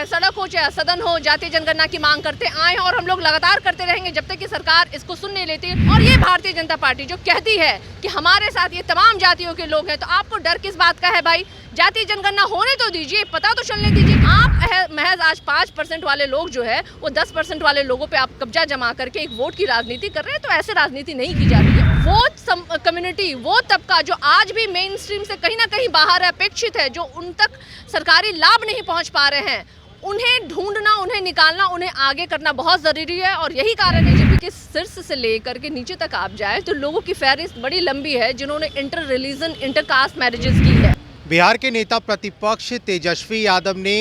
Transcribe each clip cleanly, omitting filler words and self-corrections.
चाहे सड़क हो, चाहे सदन हो, जातीय जनगणना की मांग करते आए हैं और हम लोग लगातार करते रहेंगे जब तक कि सरकार इसको सुन नहीं लेती। और ये भारतीय जनता पार्टी जो कहती है कि हमारे साथ ये तमाम जातियों के लोग हैं, तो आपको डर किस बात का है भाई? जातीय जनगणना होने तो दीजिए, पता तो चलने दीजिए। आप महज आज 5% वाले लोग जो है वो 10% वाले लोगों पे आप कब्जा जमा करके एक वोट की राजनीति कर रहे हैं, तो ऐसे राजनीति नहीं की जाती है। वो कम्युनिटी, वो तबका जो आज भी मेन स्ट्रीम से कहीं ना कहीं बाहर है, अपेक्षित है, जो उन तक सरकारी लाभ नहीं पहुंच पा रहे हैं, उन्हें ढूंढना, उन्हें निकालना, उन्हें आगे करना बहुत ज़रूरी है। और यही कारण है बीजेपी के शीर्ष से लेकर के नीचे तक आप जाए तो लोगों की फहरिस्त बड़ी लंबी है जिन्होंने inter religion, inter caste marriages की है। बिहार के नेता प्रतिपक्ष तेजस्वी यादव ने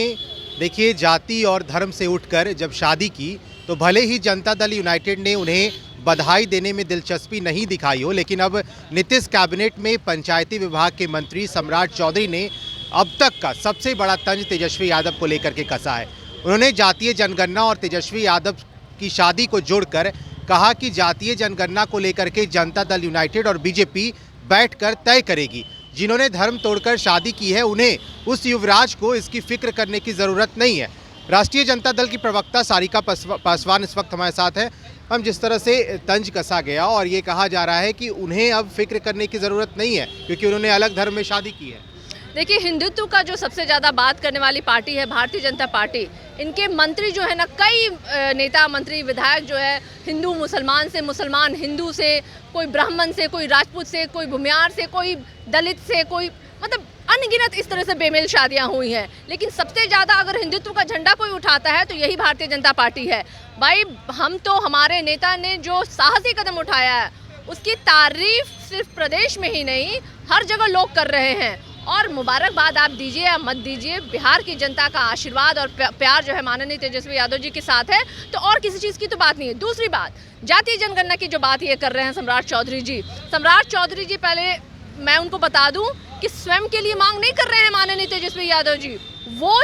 देखिए जाति और धर्म से उठकर जब शादी की तो भले ही जनता दल यूनाइटेड ने उन्हें बधाई देने में दिलचस्पी नहीं दिखाई हो, लेकिन अब नीतीश कैबिनेट में पंचायती विभाग के मंत्री सम्राट चौधरी ने अब तक का सबसे बड़ा तंज तेजस्वी यादव को लेकर के कसा है। उन्होंने जातीय जनगणना और तेजस्वी यादव की शादी को जोड़कर कहा कि जातीय जनगणना को लेकर के जनता दल यूनाइटेड और बीजेपी बैठकर तय करेगी। जिन्होंने धर्म तोड़कर शादी की है उन्हें, उस युवराज को इसकी फिक्र करने की ज़रूरत नहीं है। राष्ट्रीय जनता दल की प्रवक्ता सारिका पासवान इस वक्त हमारे साथ हैं। हम जिस तरह से तंज कसा गया और ये कहा जा रहा है कि उन्हें अब फिक्र करने की ज़रूरत नहीं है क्योंकि उन्होंने अलग धर्म में शादी की है। देखिए, हिंदुत्व का जो सबसे ज़्यादा बात करने वाली पार्टी है भारतीय जनता पार्टी, इनके मंत्री जो है ना, कई नेता, मंत्री, विधायक जो है हिंदू मुसलमान से, मुसलमान हिंदू से, कोई ब्राह्मण से, कोई राजपूत से, कोई भूमियार से, कोई दलित से, कोई मतलब अनगिनत इस तरह से बेमेल शादियां हुई हैं। लेकिन सबसे ज़्यादा अगर हिंदुत्व का झंडा कोई उठाता है तो यही भारतीय जनता पार्टी है। भाई, हम तो, हमारे नेता ने जो साहसी कदम उठाया है उसकी तारीफ सिर्फ प्रदेश में ही नहीं, हर जगह लोग कर रहे हैं। और मुबारकबाद आप दीजिए या मत दीजिए, बिहार की जनता का आशीर्वाद और प्यार जो है माननीय तेजस्वी यादव जी के साथ है, तो और किसी चीज़ की तो बात नहीं है। दूसरी बात, जातीय जनगणना की जो बात ये कर रहे हैं सम्राट चौधरी जी, पहले मैं उनको बता दूं कि स्वयं के लिए मांग नहीं कर रहे हैं माननीय तेजस्वी यादव जी। वो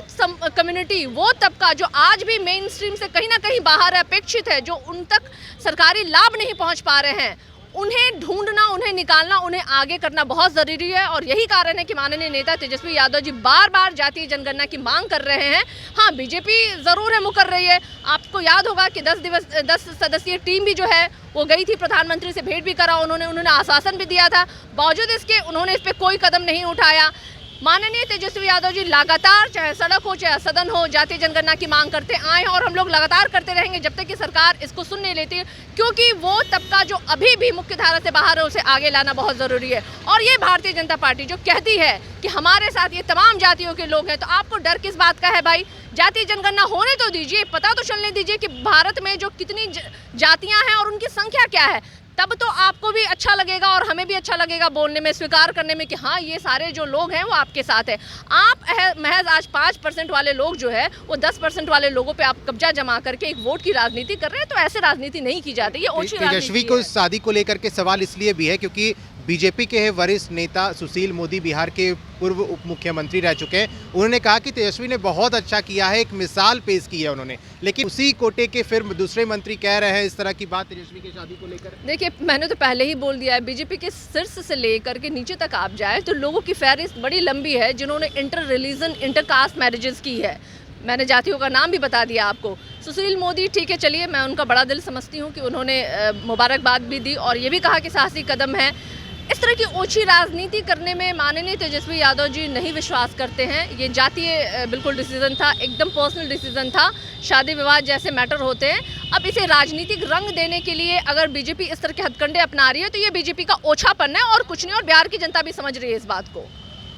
कम्युनिटी, वो तबका जो आज भी मेन स्ट्रीम से कहीं ना कहीं बाहर है, अपेक्षित है, जो उन तक सरकारी लाभ नहीं पहुंच पा रहे हैं, उन्हें ढूंढना, उन्हें निकालना, उन्हें आगे करना बहुत ज़रूरी है। और यही कारण है कि माननीय नेता तेजस्वी यादव जी बार बार जातीय जनगणना की मांग कर रहे हैं। हाँ, बीजेपी ज़रूर है मुकर रही है। आपको याद होगा कि 10 सदस्यीय टीम भी जो है वो गई थी, प्रधानमंत्री से भेंट भी करा उन्होंने आश्वासन भी दिया था। बावजूद इसके उन्होंने इस पर कोई कदम नहीं उठाया। माननीय तेजस्वी यादव जी लगातार, चाहे सड़क हो, चाहे सदन हो, जातीय जनगणना की मांग करते आए हैं और हम लोग लगातार करते रहेंगे जब तक कि सरकार इसको सुन नहीं लेती। क्योंकि वो तबका जो अभी भी मुख्य धारा से बाहर है उसे आगे लाना बहुत ज़रूरी है। और ये भारतीय जनता पार्टी जो कहती है कि हमारे साथ ये तमाम जातियों के लोग हैं, तो आपको डर किस बात का है भाई? जातीय जनगणना होने तो दीजिए, पता तो चलने दीजिए कि भारत में जो कितनी जातियाँ हैं और उनकी संख्या क्या है। तब तो आपको भी अच्छा लगेगा और हमें भी अच्छा लगेगा बोलने में, स्वीकार करने में कि हाँ, ये सारे जो लोग हैं वो आपके साथ हैं। आप महज आज 5% वाले लोग जो है वो 10% वाले लोगों पे आप कब्जा जमा करके एक वोट की राजनीति कर रहे हैं, तो ऐसे राजनीति नहीं की जाती। ये ओछी राजनीति है। तेजस्वी को इस शादी को लेकर के सवाल इसलिए भी है क्योंकि बीजेपी के वरिष्ठ नेता सुशील मोदी बिहार के पूर्व उप मुख्यमंत्री रह चुके हैं। उन्होंने कहा कि तेजस्वी ने बहुत अच्छा किया है, एक मिसाल पेश की है उन्होंने, लेकिन उसी कोटे के फिर दूसरे मंत्री कह रहे हैं इस तरह की बात तेजस्वी की शादी को लेकर। देखिए, मैंने तो पहले ही बोल दिया है, बीजेपी के शीर्ष से लेकर के नीचे तक आप जाए तो लोगों की फहरिस्त बड़ी लंबी है जिन्होंने inter religion, inter caste marriages की है। मैंने जातियों का नाम भी बता दिया आपको। सुशील मोदी, ठीक है, चलिए, मैं उनका बड़ा दिल समझती हूँ कि उन्होंने मुबारकबाद भी दी और ये भी कहा कि साहसी कदम है। इस तरह की ओछी राजनीति करने में माननीय तेजस्वी यादव जी नहीं विश्वास करते हैं। ये जातीय बिल्कुल डिसीजन था, एकदम पर्सनल डिसीजन था। शादी विवाह जैसे मैटर होते हैं। अब इसे राजनीतिक रंग देने के लिए अगर बीजेपी इस तरह के हथकंडे अपना रही है तो ये बीजेपी का ओछापन है और कुछ नहीं, और बिहार की जनता भी समझ रही है इस बात को।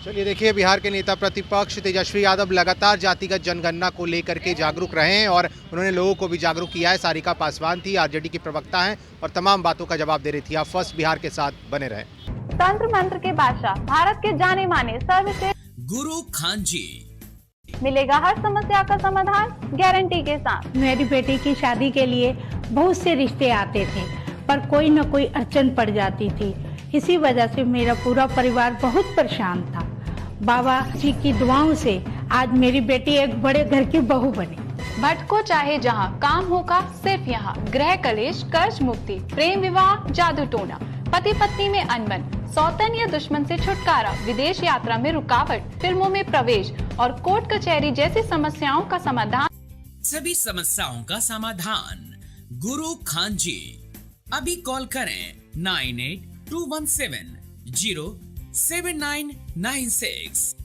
चलिए देखिए, बिहार के नेता प्रतिपक्ष तेजस्वी यादव लगातार जातिगत जनगणना को लेकर के जागरूक रहे हैं और उन्होंने लोगों को भी जागरूक किया है। सारिका पासवान थी, आरजेडी की प्रवक्ता हैं और तमाम बातों का जवाब दे रही थी। आप फर्स्ट बिहार के साथ बने रहें। तंत्र मंत्र के बादशाह, भारत के जाने माने सर्वश्रेष्ठ गुरु खान जी, मिलेगा हर समस्या का समाधान गारंटी के साथ। मेरी बेटी की शादी के लिए बहुत से रिश्ते आते थे, पर कोई न कोई अड़चन पड़ जाती थी। इसी वजह से मेरा पूरा परिवार बहुत परेशान था। बाबा जी की दुआओं से आज मेरी बेटी एक बड़े घर की बहू बनी। भटको चाहे जहाँ, काम होगा सिर्फ यहाँ। गृह कलेश, कर्ज मुक्ति, प्रेम विवाह, जादू टोना, पति पत्नी में अनबन, सौतन या दुश्मन से छुटकारा, विदेश यात्रा में रुकावट, फिल्मों में प्रवेश और कोर्ट कचहरी जैसी समस्याओं का समाधान। सभी समस्याओं का समाधान गुरु खान जी। अभी कॉल करें 9821707996।